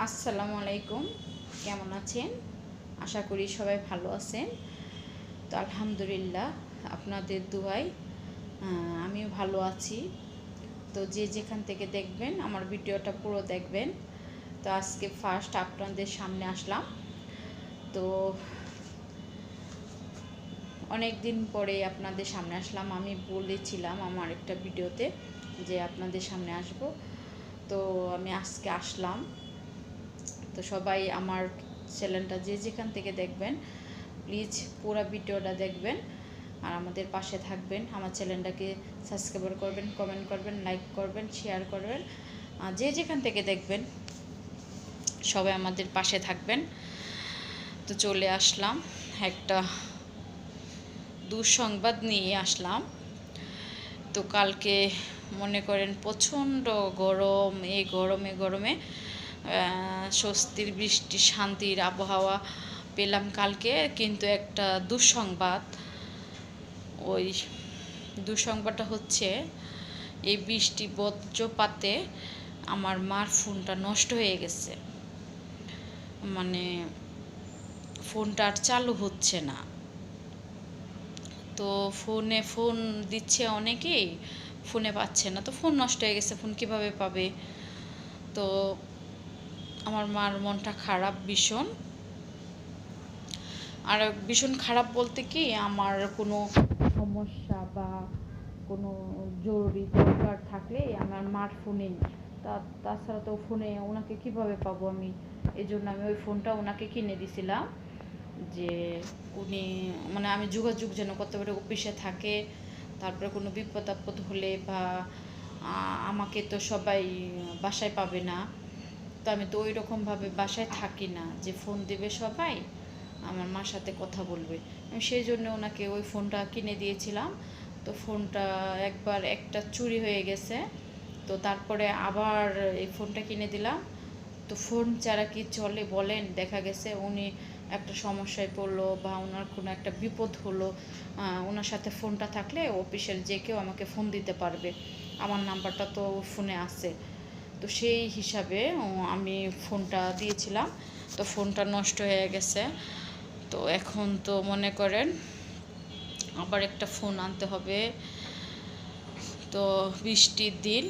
আসসালামু আলাইকুম। কেমন আছেন? আশা করি সবাই ভালো আছেন। তো আলহামদুলিল্লাহ আপনাদের দোয়ায় আমিও ভালো আছি। তো যে যেখান থেকে দেখবেন আমার ভিডিওটা পুরো দেখবেন। তো আজকে ফার্স্ট আপনাদের সামনে আসলাম। তো অনেক দিন পরে আপনাদের সামনে আসলাম। আমি বলেছিলাম আমার একটা ভিডিওতে যে আপনাদের সামনে আসব। তো আমি আজকে আসলাম। তো সবাই আমার চ্যানেলটা যে যেখান থেকে দেখবেন প্লিজ পুরো ভিডিওটা দেখবেন আর আমাদের পাশে থাকবেন। আমার চ্যানেলটাকে সাবস্ক্রাইব করবেন, কমেন্ট করবেন, লাইক করবেন, শেয়ার করবেন। যে যেখান থেকে দেখবেন সবাই আমাদের পাশে থাকবেন। তো চলে আসলাম একটা দুঃসংবাদ নিয়ে আসলাম। তো কালকে মনে করেন প্রচণ্ড গরম, এই গরমে স্বস্তির বৃষ্টি শান্তির আবহাওয়া পেলাম কালকে, কিন্তু একটা দুঃসংবাদ। ওই দুঃসংবাদটা হচ্ছে এই বৃষ্টি বজ্রপাতে আমার মার ফোনটা নষ্ট হয়ে গেছে। মানে ফোনটা আর চালু হচ্ছে না। তো ফোন দিচ্ছে অনেকেই, ফোনে পাচ্ছে না। তো ফোন নষ্ট হয়ে গেছে, ফোন কিভাবে পাবে? তো আমার মার মনটা খারাপ ভীষণ। আর ভীষণ খারাপ বলতে কি, আমার কোনো সমস্যা বা কোনো জরুরি দরকার থাকলে আমার মার ফোনেই, তাছাড়া তো ফোনে ওনাকে কিভাবে পাবো আমি? এই জন্য আমি ওই ফোনটা ওনাকে কিনে দিছিলাম, যে উনি মানে আমি যোগাযোগ যেন করতে পারি। অফিসে থাকে, তারপরে কোনো বিপদ আপদ হলে বা আমাকে তো সবাই বাসায় পাবে না। তো আমি তো ওই রকমভাবে বাসায় থাকি না যে ফোন দেবে সবাই, আমার মার সাথে কথা বলবে। আমি সেই জন্য ওনাকে ওই ফোনটা কিনে দিয়েছিলাম। তো ফোনটা একবার একটা চুরি হয়ে গেছে, তো তারপরে আবার এই ফোনটা কিনে দিলাম। তো ফোন ছাড়া কি চলে বলেন? দেখা গেছে উনি একটা সমস্যায় পড়লো বা ওনার কোনো একটা বিপদ হলো, ওনার সাথে ফোনটা থাকলে অফিসের যে কেউ আমাকে ফোন দিতে পারবে। আমার নাম্বারটা তো ফোনে আছে। তো সেই হিসাবে আমি ফোনটা দিয়েছিলাম। তো ফোনটা নষ্ট হয়ে গেছে। তো এখন তো মনে করেন আবার একটা ফোন আনতে হবে। তো বৃষ্টির দিন,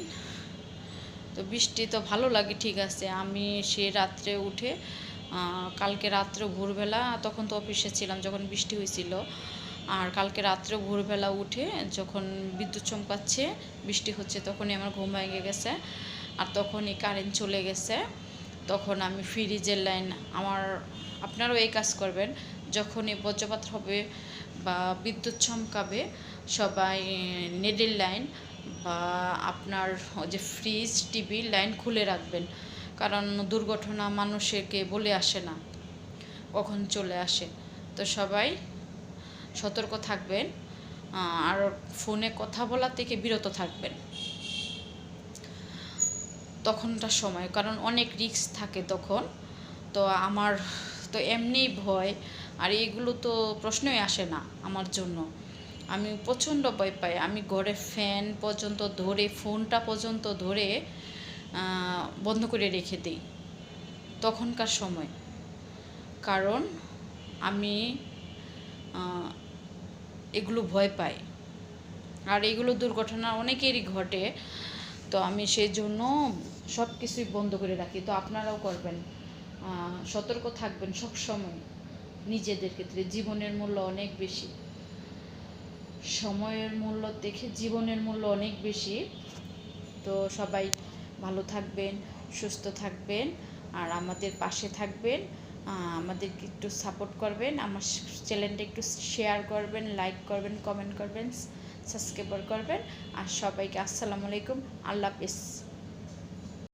তো বৃষ্টি তো ভালো লাগে, ঠিক আছে। আমি সে রাত্রে উঠে কালকে রাত্রে ভোরবেলা, তখন তো অফিসে ছিলাম যখন বৃষ্টি হয়েছিল। আর কালকে রাত্রে ভোরবেলা উঠে যখন বিদ্যুৎ চমকাচ্ছে, বৃষ্টি হচ্ছে, তখনই আমার ঘুম ভেঙে গেছে। আর তখনই কারেন্ট চলে গেছে। তখন আমি ফ্রিজের লাইন আপনারাও এই কাজ করবেন, যখনই বজ্রপাত হবে বা বিদ্যুৎ চমকাবে সবাই নেটের লাইন বা আপনার যে ফ্রিজ টিভি লাইন খুলে রাখবেন। কারণ দুর্ঘটনা মানুষকে বলে আসে না, কখন চলে আসে। তো সবাই সতর্ক থাকবেন আর ফোনে কথা বলা থেকে বিরত থাকবেন তখনটার সময়, কারণ অনেক রিস্ক থাকে তখন। তো আমার তো এমনিই ভয়, আর এগুলো তো প্রশ্নই আসে না আমার জন্য। আমি প্রচণ্ড ভয় পাই। আমি ঘরে ফ্যান পর্যন্ত ধরে, ফোনটা পর্যন্ত ধরে বন্ধ করে রেখে দিই তখনকার সময়। কারণ আমি এগুলো ভয় পাই, আর এগুলো দুর্ঘটনা অনেকেরই ঘটে। তো আমি সেই জন্য সব কিছুই বন্ধ করে রাখি। তো আপনারাও করবেন, সতর্ক থাকবেন সব সময়। নিজেদের ক্ষেত্রে জীবনের মূল্য অনেক বেশি, সময়ের মূল্য দেখে জীবনের মূল্য অনেক বেশি। তো সবাই ভালো থাকবেন, সুস্থ থাকবেন, আর আমাদের পাশে থাকবেন। আমাদেরকে একটু সাপোর্ট করবেন, আমার চ্যানেলটা একটু শেয়ার করবেন, লাইক করবেন, কমেন্ট করবেন, সাবস্ক্রাইব করবেন। আর সবাইকে আসসালামু আলাইকুম, আল্লাহ হাফেজ।